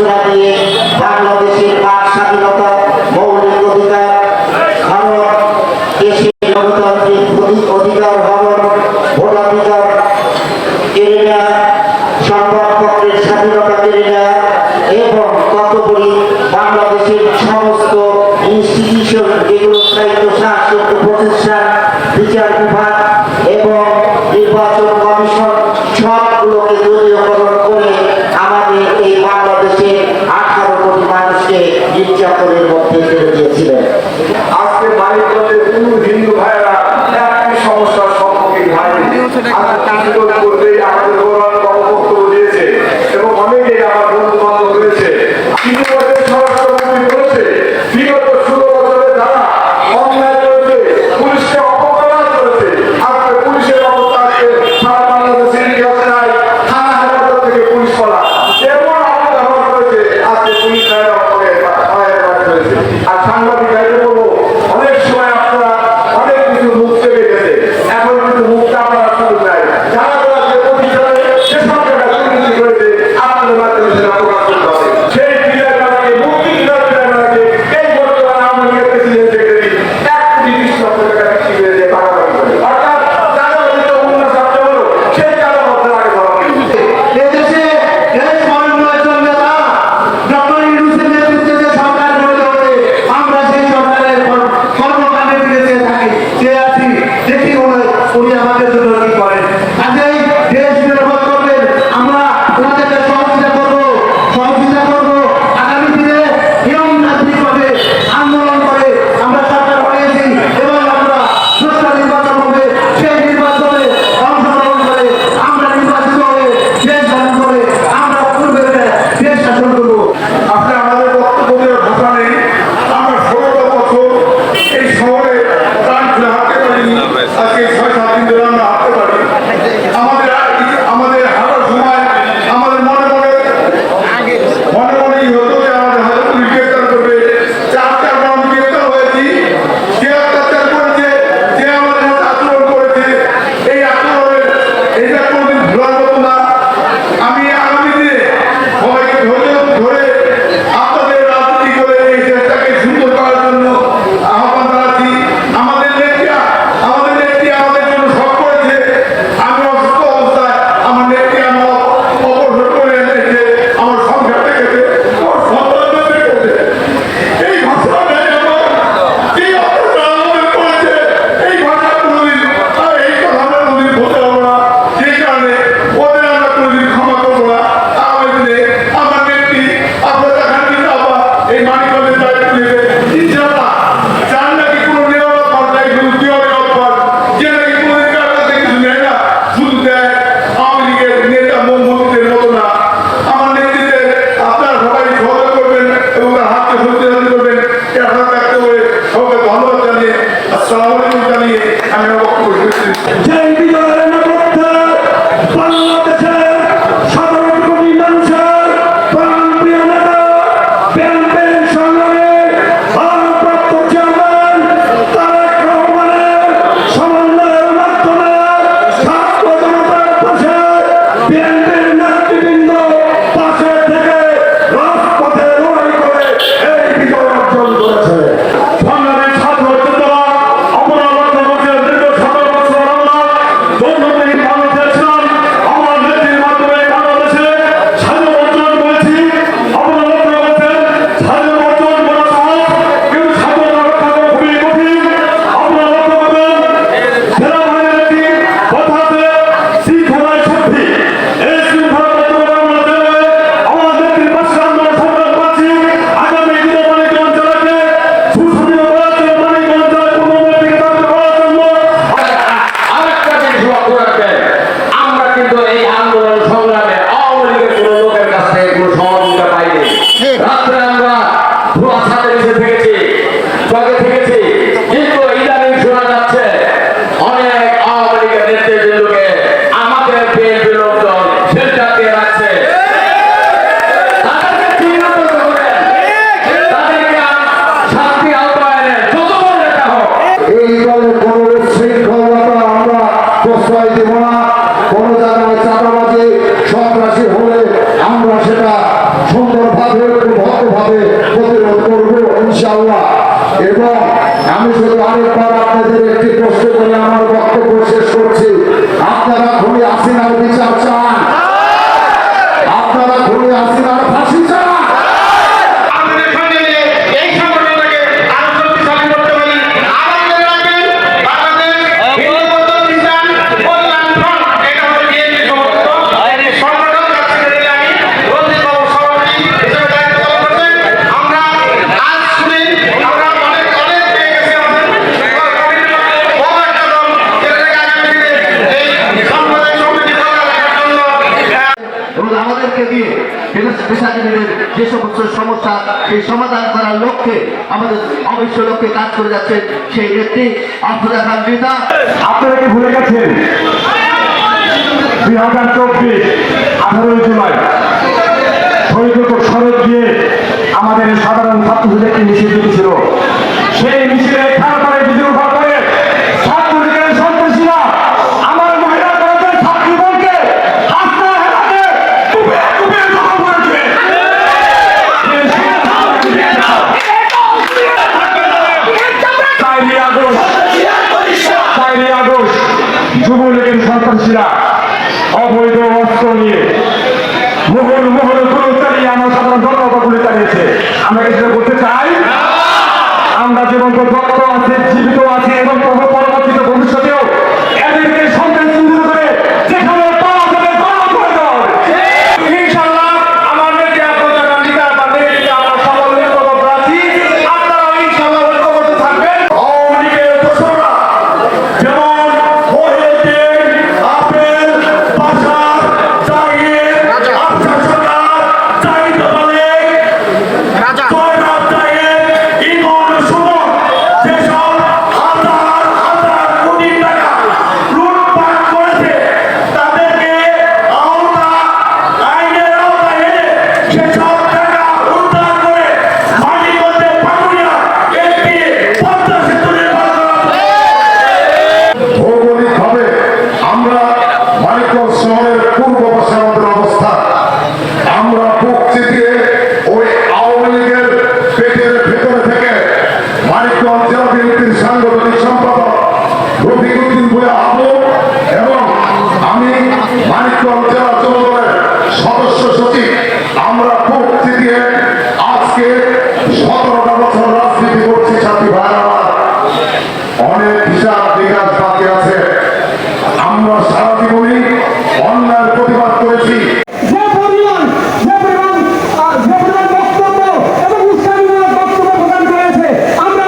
ঘোষণা দিয়ে বাংলাদেশের বাক স্বাধীনতা, মৌলিক অধিকার, ভারত দেশের গণতান্ত্রিক অধিকার হরণ, ভোটাধিকার কেড়ে নেওয়া, সংবাদপত্রের স্বাধীনতা কেড়ে নেওয়া এবং তদুপরি বাংলাদেশের সমস্ত ইনস্টিটিউশন যেগুলো স্বায়ত্তশাসিত প্রতিষ্ঠান, বিচার বিভাগ এবং নির্বাচন কমিশন সবগুলোকে দলীয়করণ করে আমাদের এই বাংলাদেশের 18 কোটি মানুষকে নির্যাতনের মধ্যে ফেলে দিয়েছিলেন। আজকে মানিকগঞ্জের কোন হিন্দু ভাইয়েরা একই সমস্যার সম্মুখীন হয়নি। করতেই আমাদের গৌরব বক্তব্য দিয়েছে এবং অনেকেই আমার বন্ধু বান্ধব রয়েছে। ইতিমধ্যে স্বরাষ্ট্রমন্ত্রী বলেছে বিগত 16 বছরে যারা অন্যায় করেছে, পুলিশকে অপকর্ম করেছে, আজকে পুলিশের অবস্থা সারা বাংলাদেশের ইতিহাসে নাই। থানা আরেকবার আপনাদের একটি প্রশ্ন করে আমার বক্তব্য শেষ করছি। আপনারা খুনি হাসিনার বিচার চান? আপনারা খুনি হাসিনার ফাঁসি চান? আমাদের সঙ্গে মিলে এই সংগঠনটাকে আরো শক্তিশালী করতে পারি। আমাদের রাখবেন বাংলাদেশ হিন্দু খ্রিস্টান কল্যাণ ফ্রন্ট, এটা হচ্ছে বিএনপি সমর্থিত এই সংগঠন। যার সেক্রেটারি আমি রঞ্জিত বাবু সভাপতি হিসেবে দায়িত্ব পালন করছেন। আমরা আজ শুনি আমরা অনেক পেয়ে গেছি আমাদের বড় একটা দল, যেটাকে আগামী দিনে এই সাম্প্রদায়িক সম্প্রীতি বজায় রাখার জন্য এবং আমাদেরকে দিয়ে পেশাজীবীদের যে সমস্ত সমস্যা সেই সমাধান করার লক্ষ্যে আমাদের অবশ্য লক্ষ্যে কাজ করে যাচ্ছে সেই নেত্রী আফরোজা খান রিতা। আপনারা কি ভুলে গেছেন 2024 18 জুলাই শহীদ সড়ক দিয়ে আমাদের সাধারণ ছাত্রদের একটি মিছিল ছিল। সেই মিছিলে খারাপাড়ে বিজয় উঠা করে ছাত্রলীগের সন্ত্রাসীরা আমার মহিলা কলেজের ছাত্রীগণকে হাসনা হেলাতে কুপিয়ে কুপিয়ে জখম করেছে। চারই আগস্ট যুবলীগের সন্ত্রাসীরা অবৈধ অস্ত্র নিয়ে মোহন গুলো চালিয়ে আমার সাধারণ জনতা গুলি চালিয়েছে। আমরা কিছু করতে চাই? আমরা জীবন্ত রক্ত আছে, জীবিত আছে এবং পরবর্তীতে ভবিষ্যতেও এদেরকে সন্তান চিহ্নিত করে যেখানে পাওয়া যাবে পাওয়া করে দেওয়া হবে। ইনশাআল্লাহ আমার নেতা আপনাদের নেতা পাবে, এটা আমরা সকলে ঐক্যবদ্ধ আছি। আপনারা ইনশাআল্লাহ ঐক্যবদ্ধ থাকবেন। আওয়ামী লীগের দোসররা যেমন মহিউদ্দিন, আপেল, বাশার, জাহির, আফসার সরকার, জাহিদ মালিক, জয়নাব জাহিদ, ইমন সুমন, যেসব হাজার হাজার কোটি টাকা লুটপাট করেছে তাদেরকে আইনের আওতায় এনে সেসব টাকা উদ্ধার করে মানিকগঞ্জে পাটুরিয়া একটি পদ্মা সেতু নির্মাণ করা হবে। ভৌগোলিকভাবে আমরা মানিকগঞ্জ শহরের পূর্ব পাশে আমাদের অবস্থান। আমরা বুক চিতিয়ে ওই আওয়ামী লীগের পেটের ভেতরে থেকে মানিকগঞ্জ জেলা বিএনপির সাংগঠনিক সম্পাদক রফিকুদ্দিন ভূঁইয়া আবু এবং আমি মানিকগঞ্জ জেলা যুবদলের সদস্য সচিব, আমরা বুক চিতিয়ে আজকে 17টা বছর রাজনীতি করছি। সাথী ভাইরা আমার, অনেক হিসাব নিকাশ বাকি আছে। আমরা সারা জীবনই অন্যায়ের প্রতিবাদ করেছি। যে পরিমাণ বক্তব্য এবং উস্কানিমূলক বক্তব্য প্রদান করেছে, আমরা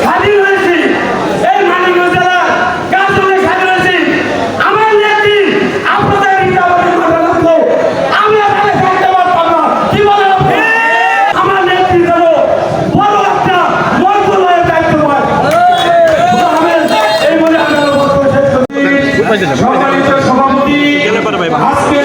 স্বাধীন হয়েছি। এই মানিকগঞ্জ জেলার গাজলে স্বাধীন হয়েছি। আমার নেত্রী আপনাদের ইচ্ছাবাদী কথা থাকতো আমরা তাদের থাকতে পারতাম না। কি বলে আমার নেত্রী যেন বড় একটা মন্ত্রণালয়ের দায়িত্ব পায়। এই বলে আমরা বক্তব্য শেষ করছি। সম্মানিত সভাপতি আজকে